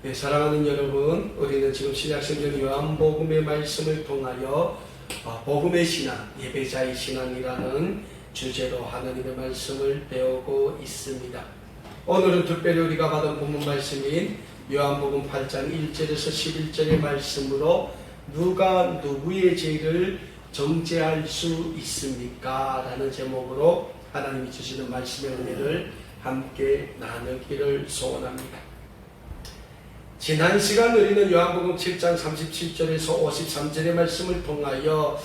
네, 사랑하는 여러분, 우리는 지금 신약성경 요한복음의 말씀을 통하여 복음의 신앙, 예배자의 신앙이라는 주제로 하나님의 말씀을 배우고 있습니다. 오늘은 특별히 우리가 받은 본문 말씀인 요한복음 8장 1절에서 11절의 말씀으로 누가 누구의 죄를 정죄할 수 있습니까? 라는 제목으로 하나님이 주시는 말씀의 은혜를 함께 나누기를 소원합니다. 지난 시간 우리는 요한복음 7장 37절에서 53절의 말씀을 통하여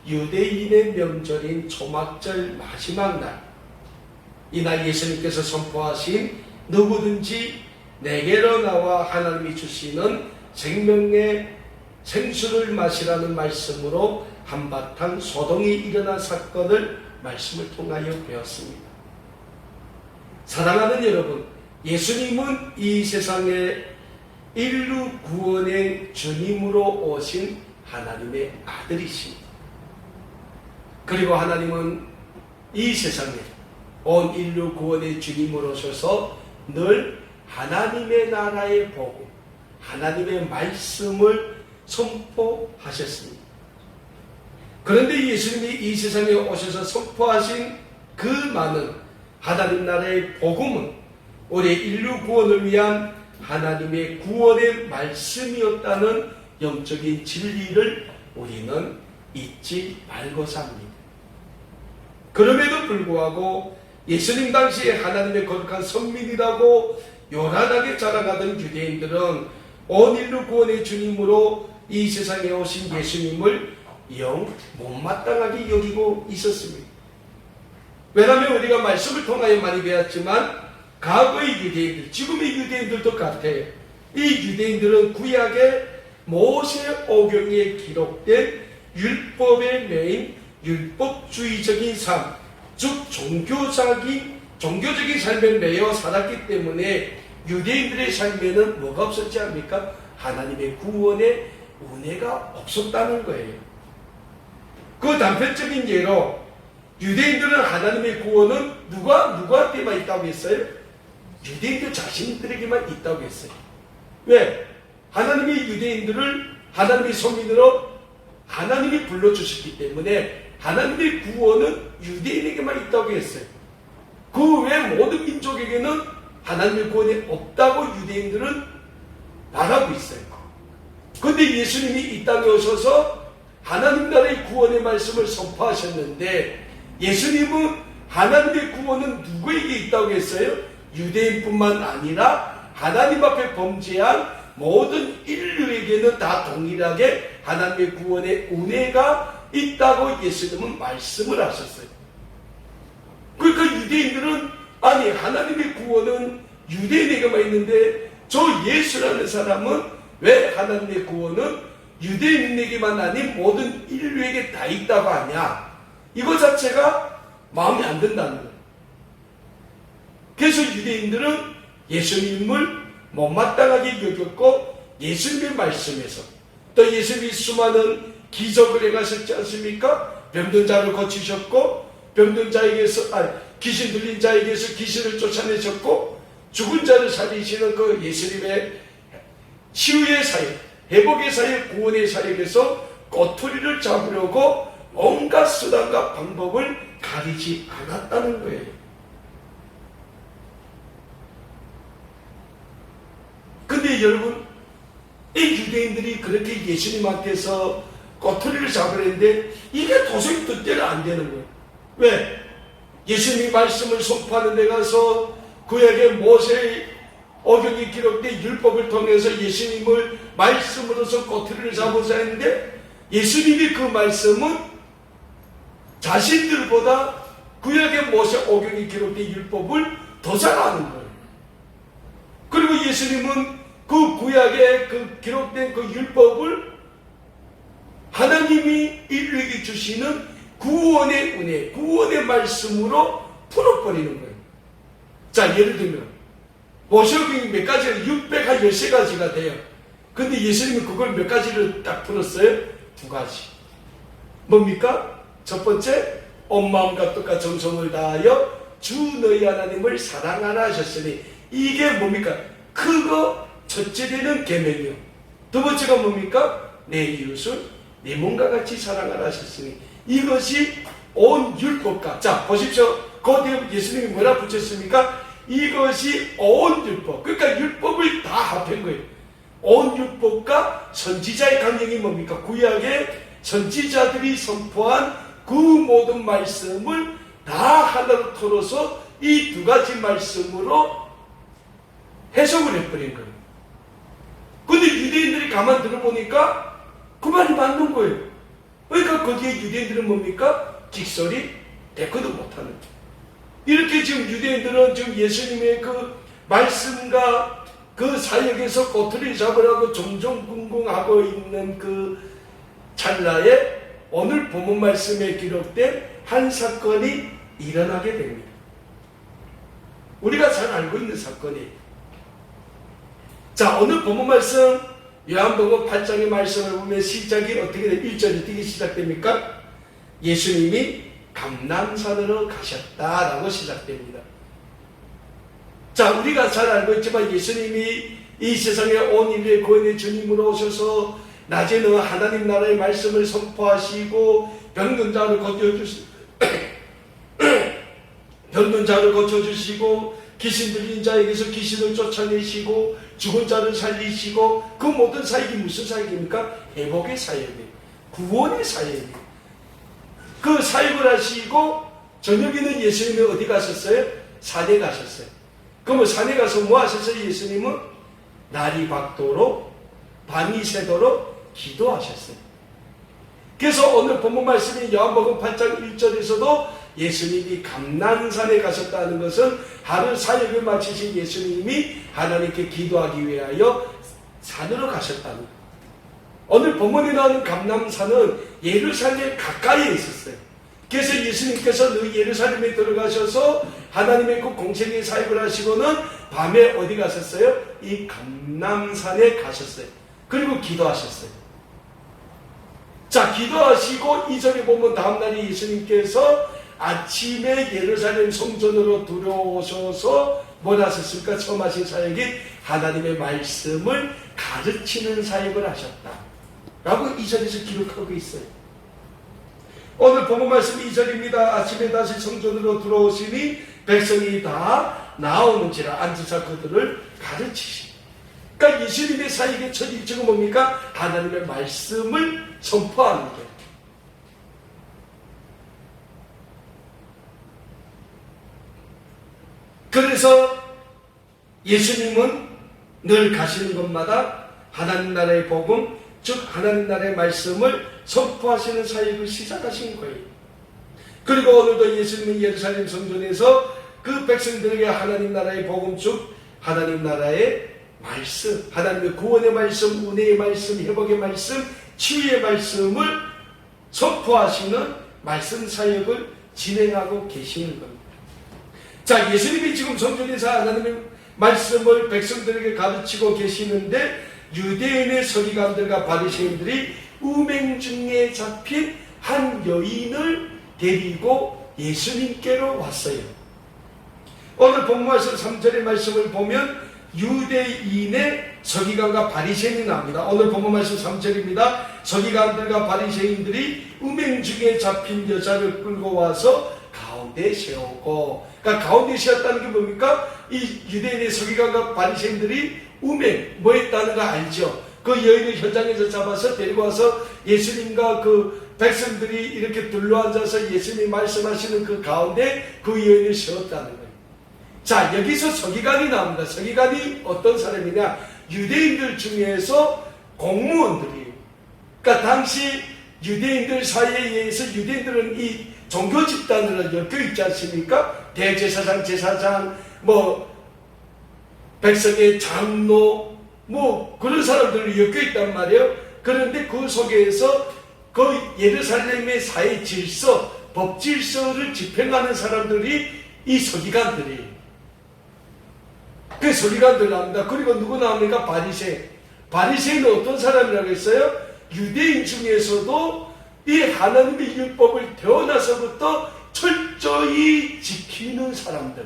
유대인의 명절인 초막절 마지막 날, 이날 예수님께서 선포하신 누구든지 내게로 나와 하나님이 주시는 생명의 생수를 마시라는 말씀으로 한바탕 소동이 일어난 사건을 말씀을 통하여 배웠습니다. 사랑하는 여러분, 예수님은 이 세상에 인류 구원의 주님으로 오신 하나님의 아들이십니다. 그리고 하나님은 이 세상에 온 인류 구원의 주님으로 오셔서 늘 하나님의 나라의 복음, 하나님의 말씀을 선포하셨습니다. 그런데 예수님이 이 세상에 오셔서 선포하신 그 많은 하나님 나라의 복음은 우리 인류 구원을 위한 하나님의 구원의 말씀이었다는 영적인 진리를 우리는 잊지 말고자 합니다. 그럼에도 불구하고 예수님 당시에 하나님의 거룩한 선민이라고 요란하게 자랑하던 유대인들은 온 인류 구원의 주님으로 이 세상에 오신 예수님을 영 못마땅하게 여기고 있었습니다. 왜냐하면 우리가 말씀을 통하여 많이 배웠지만 과거의 유대인들, 지금의 유대인들도 같아요. 이 유대인들은 구약의 모세오경에 기록된 율법에 매인 율법주의적인 삶, 즉 종교적인 삶에 매여 살았기 때문에 유대인들의 삶에는 뭐가 없었지 않습니까? 하나님의 구원의 은혜가 없었다는 거예요. 그 단편적인 예로 유대인들은 하나님의 구원은 누구한테만 있다고 했어요? 유대인들 자신들에게만 있다고 했어요. 왜? 하나님이 유대인들을 하나님의 선민으로 하나님이 불러주셨기 때문에 하나님의 구원은 유대인에게만 있다고 했어요. 그 외 모든 민족에게는 하나님의 구원이 없다고 유대인들은 말하고 있어요. 그런데 예수님이 이 땅에 오셔서 하나님 나라의 구원의 말씀을 선포하셨는데 예수님은 하나님의 구원은 누구에게 있다고 했어요? 유대인뿐만 아니라 하나님 앞에 범죄한 모든 인류에게는 다 동일하게 하나님의 구원의 은혜가 있다고 예수님은 말씀을 하셨어요. 그러니까 유대인들은 아니 하나님의 구원은 유대인에게만 있는데 저 예수라는 사람은 왜 하나님의 구원은 유대인에게만 아닌 모든 인류에게 다 있다고 하냐, 이거 자체가 마음에 안 든다는 거예요. 그래서 유대인들은 예수님을 못마땅하게 여겼고 예수님의 말씀에서 또 예수님이 수많은 기적을 행하셨지 않습니까? 병든 자를 고치셨고 병든 자에게서 귀신 들린 자에게서 귀신을 쫓아내셨고 죽은 자를 살리시는 그 예수님의 치유의 사역, 회복의 사역, 구원의 사역에서 꼬투리를 잡으려고 온갖 수단과 방법을 가리지 않았다는 거예요. 근데 여러분, 이 유대인들이 그렇게 예수님한테서 꼬투리를 잡으려는데 이게 도저히 뜻대로 안 되는 거예요. 왜? 예수님이 말씀을 선포하는 데 가서 그에게 모세의 오경이 기록된 율법을 통해서 예수님을 말씀으로서 꼬투리를 잡으자 했는데 예수님이 그 말씀은 자신들보다 구약의 모세 오경이 기록된 율법을 더 잘 아는 거예요. 그리고 예수님은 그 구약에 그 기록된 그 율법을 하나님이 인류에게 주시는 구원의 은혜, 구원의 말씀으로 풀어버리는 거예요. 자, 예를 들면 모세오경이 몇 가지가 613가지가 돼요. 근데 예수님이 그걸 몇 가지를 딱 풀었어요? 2가지. 뭡니까? 첫 번째, 온 마음과 뜻과 정성을 다하여 주 너희 하나님을 사랑하라 하셨으니 이게 뭡니까? 크고 첫째 되는 계명이요. 두 번째가 뭡니까? 내 이웃을 내 몸과 같이 사랑하라 하셨으니 이것이 온 율법과 자 보십시오. 거기에 예수님이 뭐라 붙였습니까? 이것이 온 율법. 그러니까 율법을 다 합한 거예요. 온 율법과 선지자의 강령이 뭡니까? 구약의 선지자들이 선포한 그 모든 말씀을 다 하나로 털어서 이 두 가지 말씀으로 해석을 해버린 거예요. 근데 유대인들이 가만 들어보니까 그 말이 맞는 거예요. 그러니까 거기에 유대인들은 뭡니까? 직설이 대꾸도 못하는 거예요. 이렇게 지금 유대인들은 지금 예수님의 그 말씀과 그 사역에서 꼬투리 잡으라고 종종궁궁하고 있는 그 찰나에 오늘 본문 말씀에 기록된 한 사건이 일어나게 됩니다. 우리가 잘 알고 있는 사건이에요. 자, 오늘 본문 말씀 요한복음 8장의 말씀을 보면 시작이 어떻게 돼? 1절이 어떻게 시작됩니까? 예수님이 감람산으로 가셨다라고 시작됩니다. 자, 우리가 잘 알고 있지만 예수님이 이 세상에 온 인류의 구원의 주님으로 오셔서 낮에는 하나님 나라의 말씀을 선포하시고 병든 자를 고쳐주시고 귀신 들린 자에게서 귀신을 쫓아내시고 죽은 자를 살리시고 그 모든 사역이 무슨 사역입니까? 회복의 사역이에요. 구원의 사역이에요. 그 사역을 하시고 저녁에는 예수님이 어디 가셨어요? 산에 가셨어요. 그러면 산에 가서 뭐 하셨어요? 예수님은 날이 밝도록 밤이 새도록 기도하셨어요. 그래서 오늘 본문 말씀인 요한복음 8장 1절에서도 예수님이 감람산에 가셨다는 것은 하루 사역을 마치신 예수님이 하나님께 기도하기 위하여 산으로 가셨다는 거예요. 오늘 본문에 나오는 감람산은 예루살렘 가까이에 있었어요. 그래서 예수님께서 늘 예루살렘에 들어가셔서 하나님의 그 공생의 사역을 하시고는 밤에 어디 가셨어요? 이 감람산에 가셨어요. 그리고 기도하셨어요. 자, 기도하시고 2절에 보면 다음날에 예수님께서 아침에 예루살렘 성전으로 들어오셔서 뭘 하셨습니까? 처음 하신 사역이 하나님의 말씀을 가르치는 사역을 하셨다 라고 2절에서 기록하고 있어요. 오늘 본문 말씀 2절입니다. 아침에 다시 성전으로 들어오시니 백성이 다 나오는지라 앉으사 그들을 가르치시니. 그러니까 예수님의 사역의 첫 일정은 뭡니까? 하나님의 말씀을 선포하는 거예요. 그래서 예수님은 늘 가시는 곳마다 하나님 나라의 복음, 즉 하나님 나라의 말씀을 선포하시는 사역을 시작하신 거예요. 그리고 오늘도 예수님은 예루살렘 성전에서 그 백성들에게 하나님 나라의 복음, 즉 하나님 나라의 말씀, 하나님의 구원의 말씀, 은혜의 말씀, 회복의 말씀, 치유의 말씀을 선포하시는 말씀 사역을 진행하고 계시는 겁니다. 자, 예수님이 지금 성전에서 하나님의 말씀을 백성들에게 가르치고 계시는데 유대인의 서기관들과 바리새인들이 음행 중에 잡힌 한 여인을 데리고 예수님께로 왔어요. 오늘 본문에서 3절의 말씀을 보면 유대인의 서기관과 바리새인이 나옵니다. 오늘 본문 말씀 3절입니다. 서기관들과 바리새인들이 음행 중에 잡힌 여자를 끌고 와서 가운데 세우고, 그러니까 가운데 세웠다는 게 뭡니까? 이 유대인의 서기관과 바리새인들이 음행 뭐 했다는 거 알죠? 그 여인을 현장에서 잡아서 데리고 와서 예수님과 그 백성들이 이렇게 둘러앉아서 예수님이 말씀하시는 그 가운데 그 여인을 세웠다는 거예요. 자, 여기서 서기관이 나옵니다. 서기관이 어떤 사람이냐? 유대인들 중에서 공무원들이에요. 그러니까 당시 유대인들 사이에 의해서 유대인들은 이 종교 집단으로 엮여 있지 않습니까? 대제사장, 제사장, 백성의 장로, 그런 사람들이 엮여 있단 말이에요. 그런데 그 속에서 그 예루살렘의 사회 질서, 법 질서를 집행하는 사람들이 이 서기관들이에요. 그 서기관들 나옵니다. 그리고 누구 나옵니까? 바리새인. 바리새인은 어떤 사람이라고 했어요? 유대인 중에서도 이 하나님의 율법을 태어나서부터 철저히 지키는 사람들.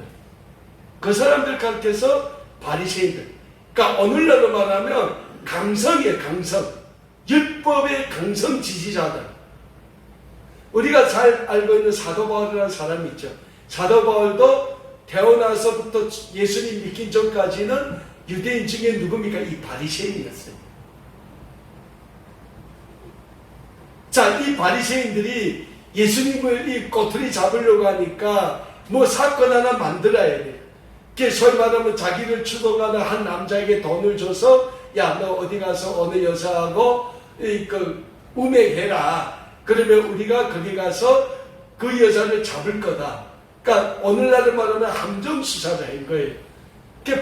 그 사람들 가르쳐서 바리새인들. 그러니까 오늘날로 말하면 강성이에요. 강성. 율법의 강성 지지자들. 우리가 잘 알고 있는 사도 바울이라는 사람이 있죠. 사도 바울도 태어나서부터 예수님 믿긴 전까지는 유대인 중에 누굽니까? 이 바리새인이었어요. 자, 이 바리새인들이 예수님을 이 꼬투리 잡으려고 하니까 뭐 사건 하나 만들어야 돼. 소위 말하면 자기를 추동하는 한 남자에게 돈을 줘서 야, 너 어디 가서 어느 여자하고 우매해라. 그러면 우리가 거기 가서 그 여자를 잡을 거다. 그러니까 오늘날을 말하면 함정수사를 한 거예요.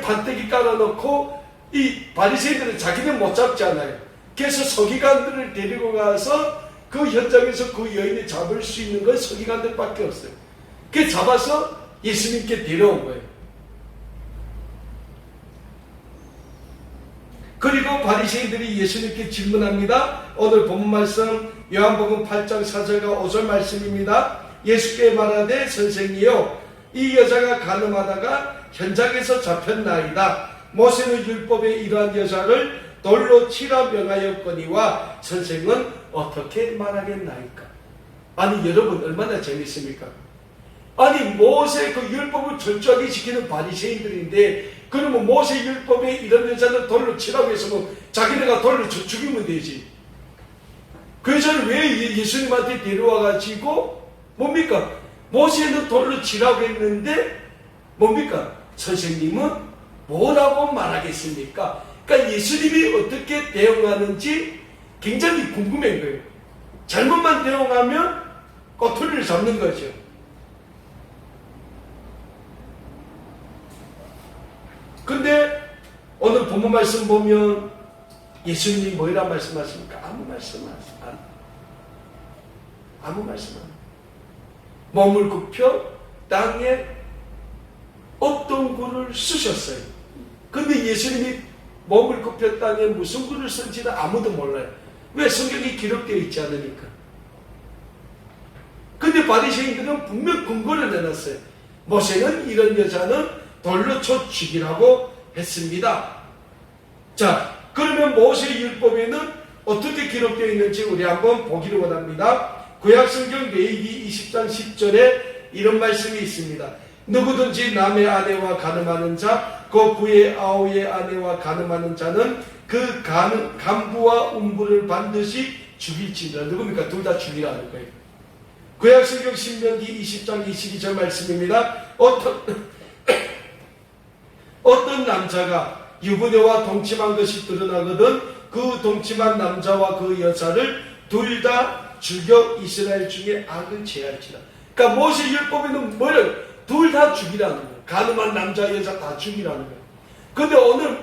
판때기 깔아놓고 이 바리새인들은 자기는 못 잡잖아요. 그래서 서기관들을 데리고 가서 그 현장에서 그 여인을 잡을 수 있는 건 서기관들밖에 없어요. 그 잡아서 예수님께 데려온 거예요. 그리고 바리새인들이 예수님께 질문합니다. 오늘 본문 말씀 요한복음 8장 4절과 5절 말씀입니다. 예수께 말하되 선생이요 이 여자가 간음하다가 현장에서 잡혔나이다. 모세는 율법에 이러한 여자를 돌로 치라 명하였거니와 선생은 어떻게 말하겠나이까? 아니 여러분 얼마나 재밌습니까? 아니 모세 그 율법을 철저하게 지키는 바리새인들인데 그러면 모세 율법에 이런 여자는 돌로 치라고 해서 뭐 자기네가 돌로 죽이면 되지. 그 여자를 왜 예수님한테 데려와가지고 뭡니까? 모세는 돌로 치라고 했는데 뭡니까? 선생님은 뭐라고 말하겠습니까? 그러니까 예수님이 어떻게 대응하는지 굉장히 궁금한 거예요. 잘못만 대응하면 꼬투리를 잡는 거죠. 근데 오늘 본문 말씀 보면 예수님이 뭐라 말씀하십니까? 아무 말씀 안 해요. 아무 말씀 안 해요. 몸을 굽혀 땅에 어떤 굴을 쓰셨어요. 근데 예수님이 몸을 굽혀 땅에 무슨 굴을 쓴지는 아무도 몰라요. 왜? 성경이 기록되어 있지 않으니까. 근데 바리새인들은 분명 근거를 내놨어요. 모세는 이런 여자는 돌로 쳐 죽이라고 했습니다. 자, 그러면 모세 율법에는 어떻게 기록되어 있는지 우리 한번 보기를 원합니다. 구약성경 레위기 20장 10절에 이런 말씀이 있습니다. 누구든지 남의 아내와 간음하는 자, 그 그의 아우의 아내와 간음하는 자는 그 간부와 음부를 반드시 죽일지니라. 누굽니까? 둘 다 죽이라는 거예요. 구약성경 신명기 20장 22절 말씀입니다. 어떤 남자가 유부녀와 동침한 것이 드러나거든 그 동침한 남자와 그 여자를 둘 다 죽여 이스라엘 중에 악을 제할지라. 그러니까 모세 율법에는 뭐를 둘 다 죽이라는 거예요. 간음한 남자 여자 다 죽이라는 거예요. 근데 오늘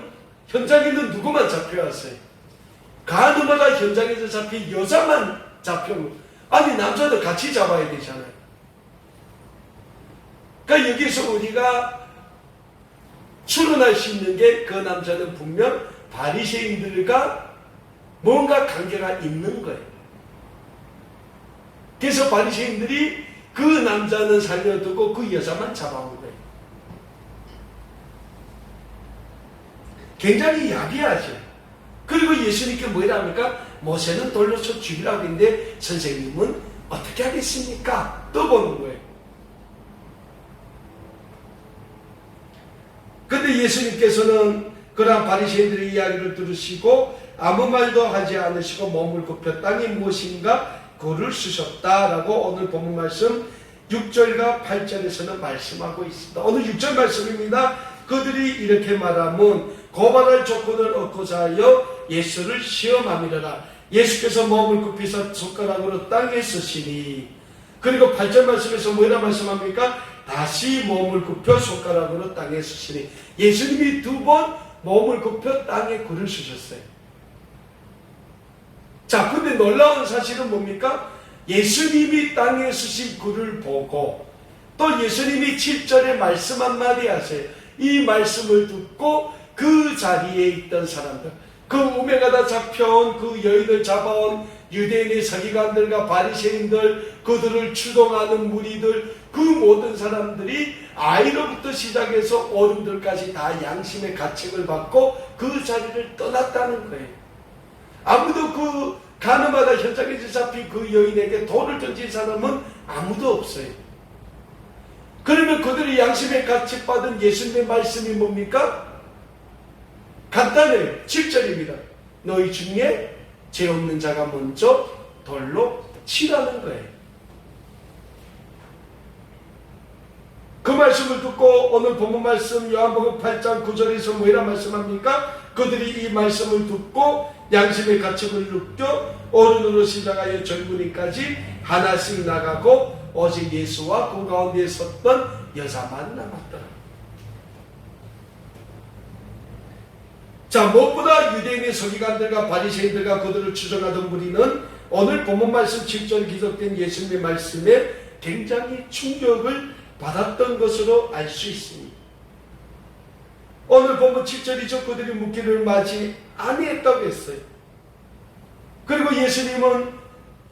현장에는 누구만 잡혀왔어요? 간음하다 현장에서 잡힌 여자만 잡혀고 아니 남자도 같이 잡아야 되잖아요. 그러니까 여기서 우리가 추론할 수 있는 게 그 남자는 분명 바리새인들과 뭔가 관계가 있는 거예요. 그래서 바리새인들이 그 남자는 살려두고 그 여자만 잡아온 거예요. 굉장히 야비하죠. 그리고 예수님께 뭐라 합니까? 모세는 돌로 쳐 죽이라고 했는데 선생님은 어떻게 하겠습니까? 떠보는 거예요. 근데 예수님께서는 그러한 바리새인들의 이야기를 들으시고 아무 말도 하지 않으시고 몸을 굽혀 땅이 무엇인가 그를 쓰셨다라고 오늘 본문 말씀 6절과 8절에서는 말씀하고 있습니다. 오늘 6절 말씀입니다. 그들이 이렇게 말하면 고발할 조건을 얻고자 하여 예수를 시험함이라. 예수께서 몸을 굽히사 손가락으로 땅에 쓰시니. 그리고 8절 말씀에서 뭐라 말씀합니까? 다시 몸을 굽혀 손가락으로 땅에 쓰시니. 예수님이 두 번 몸을 굽혀 땅에 굴을 쓰셨어요. 자, 근데 놀라운 사실은 뭡니까? 예수님이 땅에 쓰신 굴을 보고 또 예수님이 7절에 말씀 한마디 하세요. 이 말씀을 듣고 그 자리에 있던 사람들, 그 우매가다 잡혀온 그 여인을 잡아온 유대인의 서기관들과 바리새인들, 그들을 추동하는 무리들, 그 모든 사람들이 아이로부터 시작해서 어른들까지 다 양심의 가책을 받고 그 자리를 떠났다는 거예요. 아무도 그 가늠하다 현장에서 잡힌 그 여인에게 돌을 던진 사람은 아무도 없어요. 그러면 그들이 양심의 가책받은 예수님의 말씀이 뭡니까? 간단해요. 7절입니다. 너희 중에 죄 없는 자가 먼저 돌로 치라는 거예요. 그 말씀을 듣고 오늘 본문 말씀 요한복음 8장 9절에서 뭐라 말씀합니까? 그들이 이 말씀을 듣고 양심의 가책을 느껴 어른으로 시작하여 젊은이까지 하나씩 나가고 오직 예수와 그 가운데 섰던 여자만 남았더라. 자, 무엇보다 유대인의 서기관들과 바리새인들과 그들을 추종하던 무리는 오늘 본문 말씀 7절 기록된 예수님의 말씀에 굉장히 충격을 받았던 것으로 알 수 있습니다. 오늘 본문 7절이죠. 그들이 묻기를 마치 아니했다고 했어요. 그리고 예수님은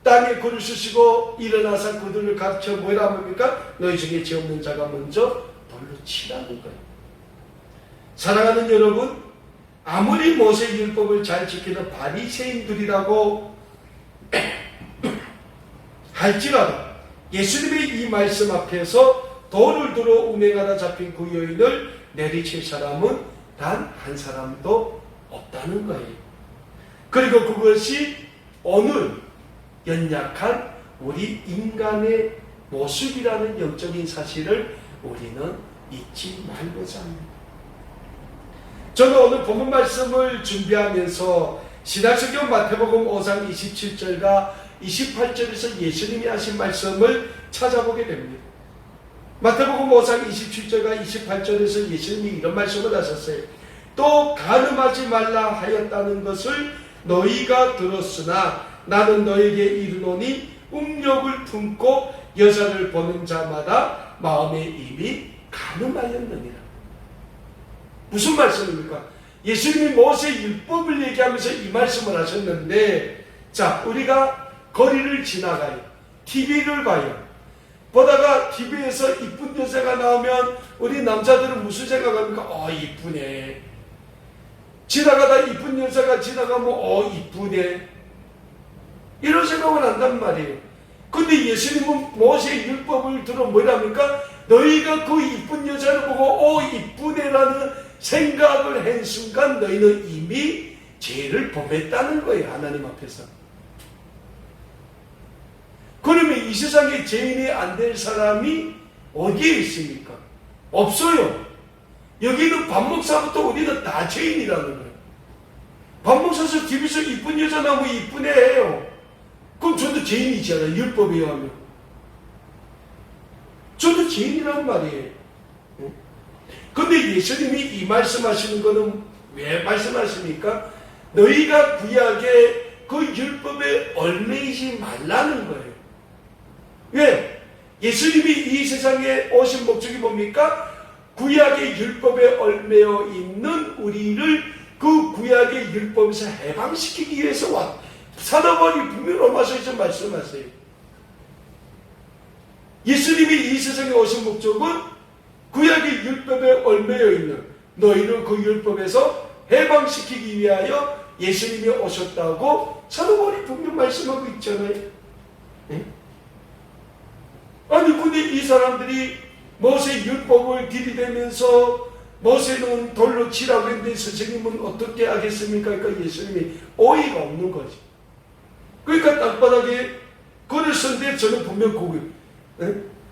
땅에 글을 쓰시고 일어나서 그들을 가르쳐 뭐라 합니까? 너희 중에 죄 없는 자가 먼저 돌로 치라는 거예요. 사랑하는 여러분, 아무리 모세 율법을 잘 지키는 바리새인들이라고 할지라도 예수님의 이 말씀 앞에서 돌을 들어 운행하다 잡힌 그 여인을 내리칠 사람은 단 한 사람도 없다는 거예요. 그리고 그것이 오늘 연약한 우리 인간의 모습이라는 영적인 사실을 우리는 잊지 말고자 합니다. 저는 오늘 본문 말씀을 준비하면서 신약성경 마태복음 5장 27절과 28절에서 예수님이 하신 말씀을 찾아보게 됩니다. 마태복음 5장 27절과 28절에서 예수님이 이런 말씀을 하셨어요. 또 간음하지 말라 하였다는 것을 너희가 들었으나 나는 너에게 이르노니 음욕을 품고 여자를 보는 자마다 마음에 이미 간음하였느니라. 무슨 말씀입니까? 예수님이 모세 율법을 얘기하면서 이 말씀을 하셨는데, 자, 우리가 거리를 지나가요. TV를 봐요. 보다가 TV에서 이쁜 여자가 나오면 우리 남자들은 무슨 생각합니까? 이쁘네. 지나가다 이쁜 여자가 지나가면 이쁘네. 이런 생각을 한단 말이에요. 근데 예수님은 모세 율법을 들어 뭐랍니까? 너희가 그 이쁜 여자를 보고 이쁘네라는 생각을 한 순간 너희는 이미 죄를 범했다는 거예요. 하나님 앞에서. 그러면 이 세상에 죄인이 안 될 사람이 어디에 있습니까? 없어요. 여기는 밥 먹사부터 우리는 다 죄인이라는 거예요. 밥 먹사서 집에서 이쁜 여자 나오면 이쁘네 해요. 그럼 저도 죄인이잖아요. 율법에 의하면. 저도 죄인이란 말이에요. 근데 예수님이 이 말씀하시는 거는 왜 말씀하십니까? 너희가 구약의 그 율법에 얽매이지 말라는 거예요. 왜? 예수님이 이 세상에 오신 목적이 뭡니까? 구약의 율법에 얽매여 있는 우리를 그 구약의 율법에서 해방시키기 위해서 왔. 사도 바울이 분명히 로마서에서 말씀하세요. 예수님이 이 세상에 오신 목적은 구약의 율법에 얽매여 있는 너희를 그 율법에서 해방시키기 위하여 예수님이 오셨다고 사도 바울이 분명히 말씀하고 있잖아요. 네? 아니 근데 이 사람들이 모세 율법을 들이대면서 모세는 돌로 치라고 했는데 선생님은 어떻게 하겠습니까? 그러니까 예수님이 어이가 없는 거지. 그러니까 땅바닥에 글을 썼는데 저는 분명 거기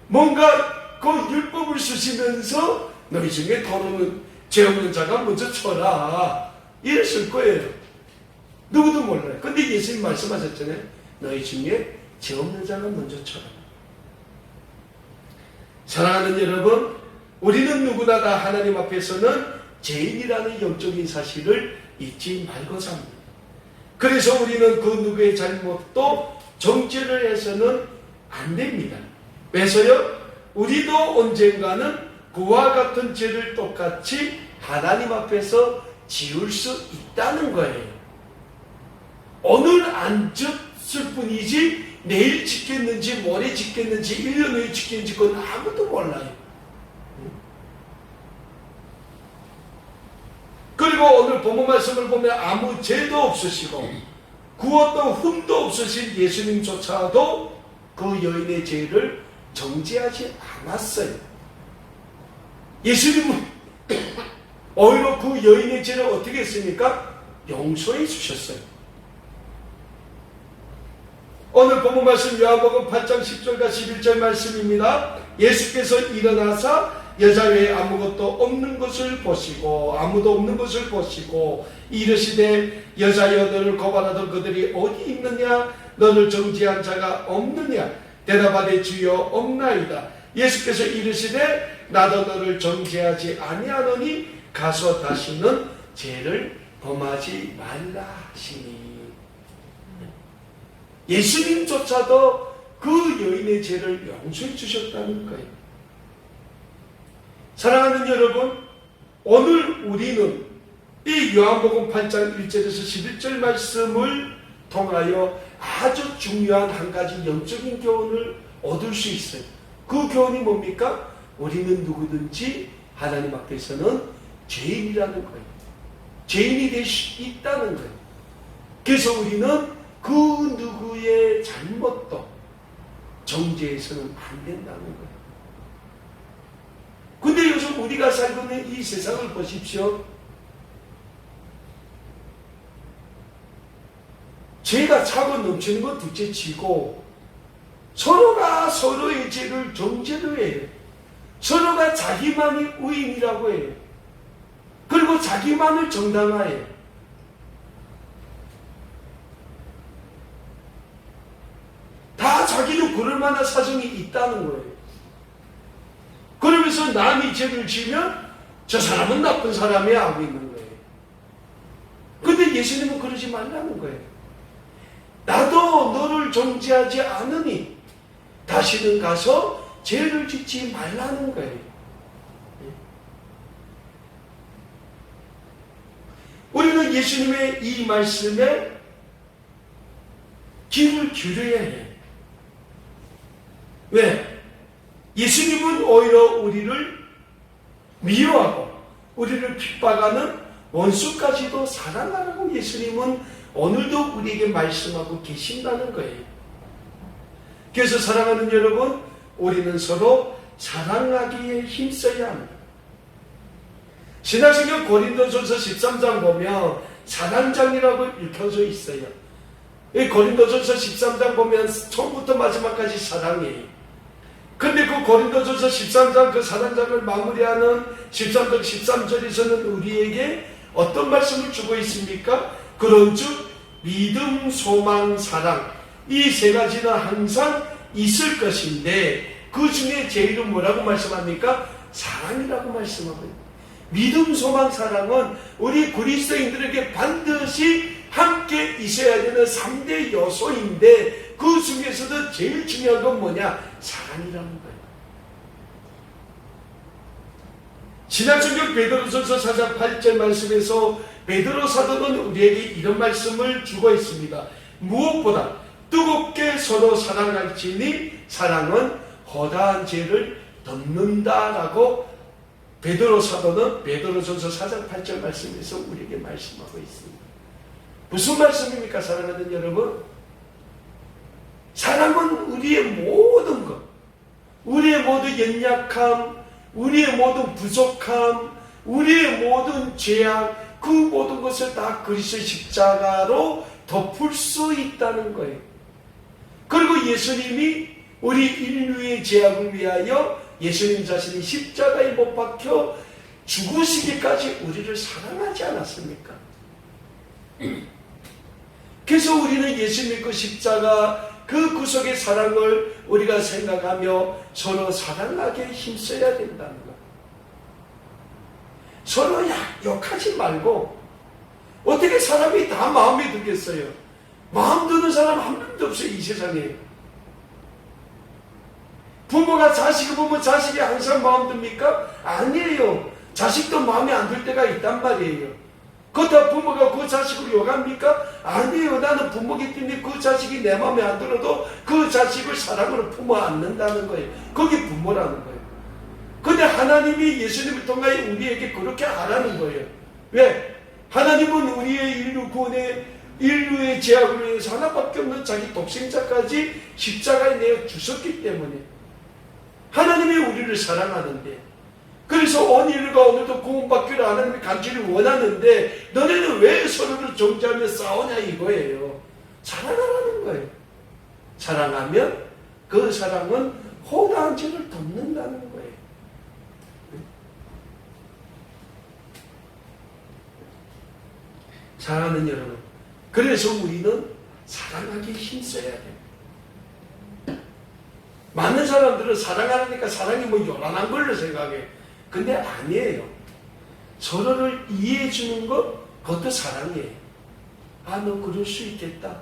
뭔가 그 율법을 쓰시면서 너희 중에 더러운 죄 없는 자가 먼저 쳐라 이랬을 거예요. 누구도 몰라요. 근데 예수님 말씀하셨잖아요. 너희 중에 죄 없는 자가 먼저 쳐라. 사랑하는 여러분, 우리는 누구나 다 하나님 앞에서는 죄인이라는 영적인 사실을 잊지 말고자 합니다. 그래서 우리는 그 누구의 잘못도 정죄를 해서는 안 됩니다. 왜서요? 우리도 언젠가는 그와 같은 죄를 똑같이 하나님 앞에서 지을 수 있다는 거예요. 오늘 안 뿐이지 내일 짓겠는지 모레 짓겠는지 1년 후에 짓겠는지 그건 아무도 몰라요. 그리고 오늘 본문 말씀을 보면 아무 죄도 없으시고 그 어떤 흠도 없으신 예수님조차도 그 여인의 죄를 정죄하지 않았어요. 예수님은 오히려 그 여인의 죄를 어떻게 했습니까? 용서해 주셨어요. 오늘 본문 말씀 요한복음 8장 10절과 11절 말씀입니다. 예수께서 일어나사 여자 외에 아무것도 없는 것을 보시고 아무도 없는 것을 보시고 이르시되 여자여 너를 고발하던 그들이 어디 있느냐? 너를 정죄한 자가 없느냐? 대답하되 주여 없나이다. 예수께서 이르시되 나도 너를 정죄하지 아니하노니 가서 다시는 죄를 범하지 말라 하시니. 예수님조차도 그 여인의 죄를 용서해 주셨다는 거예요. 사랑하는 여러분, 오늘 우리는 이 요한복음 8장 1절에서 11절 말씀을 통하여 아주 중요한 한 가지 영적인 교훈을 얻을 수 있어요. 그 교훈이 뭡니까? 우리는 누구든지 하나님 앞에서는 죄인이라는 거예요. 죄인이 될 수 있다는 거예요. 그래서 우리는 그 누구의 잘못도 정죄해서는 안 된다는 거예요. 근데 요즘 우리가 살고 있는 이 세상을 보십시오. 죄가 차고 넘치는 건 둘째치고 서로가 서로의 죄를 정죄를 해요. 서로가 자기만이 의인이라고 해요. 그리고 자기만을 정당화해요. 다 자기도 그럴 만한 사정이 있다는 거예요. 그러면서 남이 죄를 지면 저 사람은 나쁜 사람이야 하고 있는 거예요. 근데 예수님은 그러지 말라는 거예요. 나도 너를 정죄하지 않으니 다시는 가서 죄를 짓지 말라는 거예요. 우리는 예수님의 이 말씀에 귀를 기울여야 해요. 왜? 예수님은 오히려 우리를 미워하고 우리를 핍박하는 원수까지도 사랑하라고 예수님은 오늘도 우리에게 말씀하고 계신다는 거예요. 그래서 사랑하는 여러분, 우리는 서로 사랑하기에 힘써야 합니다. 신약성경 고린도전서 13장 보면 사랑장이라고 읽혀져 있어요. 이 고린도전서 13장 보면 처음부터 마지막까지 사랑이에요. 근데 그 고린도전서 13장 그 사랑장을 마무리하는 13절 13절에서는 우리에게 어떤 말씀을 주고 있습니까? 그런즉 믿음, 소망, 사랑 이 세 가지는 항상 있을 것인데 그 중에 제일은 뭐라고 말씀합니까? 사랑이라고 말씀하고 있습니다. 믿음, 소망, 사랑은 우리 그리스도인들에게 반드시 함께 있어야 되는 3대 요소인데 그 중에서도 제일 중요한 건 뭐냐? 사랑이라는 거예요. 신약성경 베드로전서 4장 8절 말씀에서 베드로 사도는 우리에게 이런 말씀을 주고 있습니다. 무엇보다 뜨겁게 서로 사랑할지니 사랑은 허다한 죄를 덮는다라고 베드로 사도는 베드로전서 4장 8절 말씀에서 우리에게 말씀하고 있습니다. 무슨 말씀입니까, 사랑하는 여러분? 사랑은 우리의 모든 것, 우리의 모든 연약함, 우리의 모든 부족함, 우리의 모든 죄악, 그 모든 것을 다 그리스도의 십자가로 덮을 수 있다는 거예요. 그리고 예수님이 우리 인류의 죄악을 위하여 예수님 자신이 십자가에 못 박혀 죽으시기까지 우리를 사랑하지 않았습니까? 그래서 우리는 예수 믿고 십자가 그 구속의 사랑을 우리가 생각하며 서로 사랑하게 힘써야 된다는 것. 서로 욕하지 말고 어떻게 사람이 다 마음에 들겠어요? 마음 드는 사람 한 명도 없어요, 이 세상에. 부모가 자식을 보면 자식이 항상 마음 듭니까? 아니에요. 자식도 마음에 안 들 때가 있단 말이에요. 그렇다고 부모가 그 자식을 욕합니까? 아니에요. 나는 부모기 때문에 그 자식이 내 마음에 안 들어도 그 자식을 사랑으로 품어 안는다는 거예요. 그게 부모라는 거예요. 근데 하나님이 예수님을 통하여 우리에게 그렇게 하라는 거예요. 왜? 하나님은 우리의 인류 구원에 인류의 죄악으로 인해서 하나밖에 없는 자기 독생자까지 십자가에 내어 주셨기 때문에 하나님이 우리를 사랑하는데, 그래서 온 인류가 오늘도 구원받기를 하나님이 간절히 원하는데 너네는 왜 서로를 정죄하며 싸우냐 이거예요. 사랑하라는 거예요. 사랑하면 그 사랑은 허다한 죄를 덮는다는 거예요. 사랑하는 여러분, 그래서 우리는 사랑하기 힘써야 돼요. 많은 사람들은 사랑하니까 사랑이 뭐 요란한 걸로 생각해. 근데 아니에요. 서로를 이해해 주는 것, 그것도 사랑이에요. 아, 너 그럴 수 있겠다.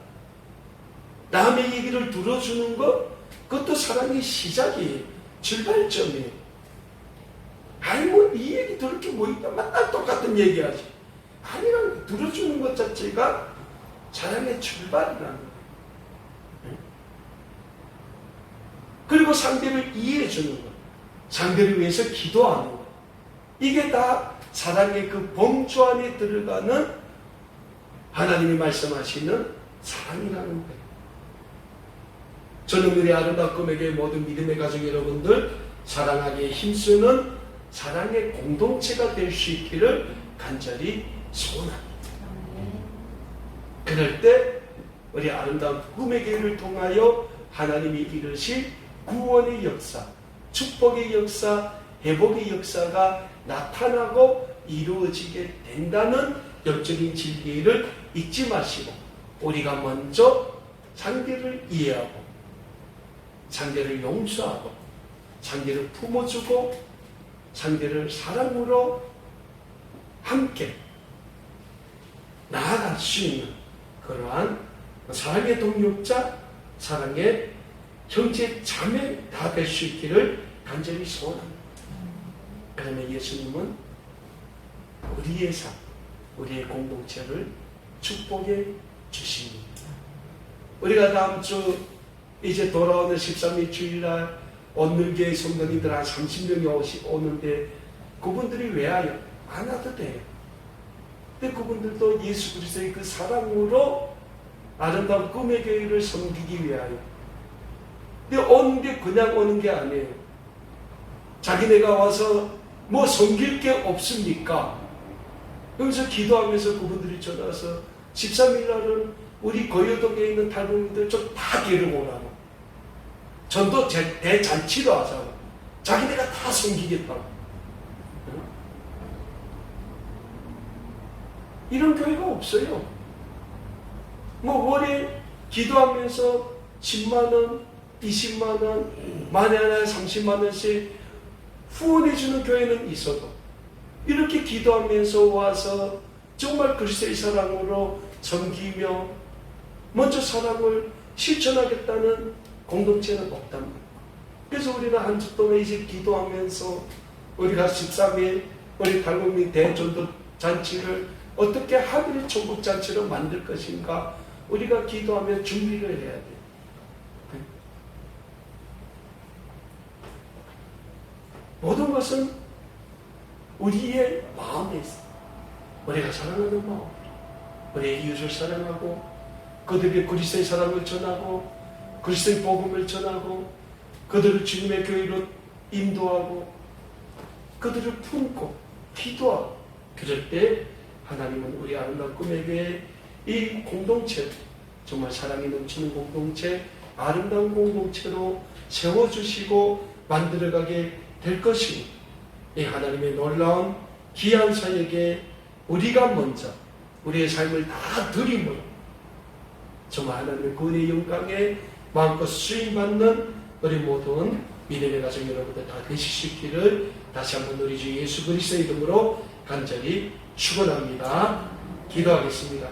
남의 얘기를 들어주는 것, 그것도 사랑의 시작이에요. 출발점이에요. 아니 뭐 이 얘기 들을 게 뭐 있다. 맨날 똑같은 얘기하지. 아니랑 들어주는 것 자체가 사랑의 출발이라는 거예요. 그리고 상대를 이해해 주는 것, 상대를 위해서 기도하는 것, 이게 다 사랑의 그 범주 안에 들어가는 하나님이 말씀하시는 사랑이라는 거예요. 저는 우리 아름다운 꿈에게 모든 믿음의 가족 여러분들 사랑하기에 힘쓰는 사랑의 공동체가 될 수 있기를 간절히 소원합니다. 그럴 때 우리 아름다운 꿈의 교회를 통하여 하나님이 이루실 구원의 역사, 축복의 역사, 회복의 역사가 나타나고 이루어지게 된다는 영적인 진리를 잊지 마시고, 우리가 먼저 상대를 이해하고 상대를 용서하고 상대를 품어주고 상대를 사랑으로 함께 나아갈 수 있는 그러한 사랑의 동력자, 사랑의 형제 자매 다 될 수 있기를 간절히 소원합니다. 그러면 예수님은 우리의 삶, 우리의 공동체를 축복해 주십니다. 우리가 다음 주 이제 돌아오는 13일 주일날 온누리교회 성도님들 한 30명이 오는데 그분들이 왜 와요? 안 와도 돼요. 근데 그분들도 예수 그리스도의 그 사랑으로 아름다운 꿈의 교회를 섬기기 위하여. 근데 오는 게 그냥 오는 게 아니에요. 자기네가 와서 뭐 섬길 게 없습니까? 여기서 기도하면서 그분들이 전화와서 13일 날은 우리 거여동에 있는 탈북민들 좀 다 데리고 오라고. 전도 대잔치도 하자고. 자기네가 다 섬기겠다고. 이런 교회가 없어요. 뭐 월에 기도하면서 10만원, 20만원, 만에 하나에 30만원씩 후원해주는 교회는 있어도 이렇게 기도하면서 와서 정말 그리스도의 사랑으로 섬기며 먼저 사랑을 실천하겠다는 공동체는 없단 말이에요. 그래서 우리는 한 주 동안 이제 기도하면서 우리가 13일 우리 탈북민 대전도 잔치를 어떻게 하늘의 천국 잔치로 만들 것인가 우리가 기도하며 준비를 해야 돼요. 모든 것은 우리의 마음에 있어요. 우리가 사랑하는 마음, 우리의 이웃을 사랑하고 그들에게 그리스도의 사랑을 전하고 그리스도의 복음을 전하고 그들을 주님의 교회로 인도하고 그들을 품고 기도하고, 그럴 때 하나님은 우리 아름다운 꿈의 교회 이 공동체를 정말 사랑이 넘치는 공동체, 아름다운 공동체로 세워주시고 만들어가게 될 것이고, 이 하나님의 놀라운 귀한 사역에 우리가 먼저 우리의 삶을 다 드림으로 정말 하나님의 구원의 영광에 마음껏 수임받는 우리 모든 믿음의 가정 여러분들 다 되실 수 있기를 다시 한번 우리 주 예수 그리스도의 이름으로 간절히 축원합니다. 기도하겠습니다.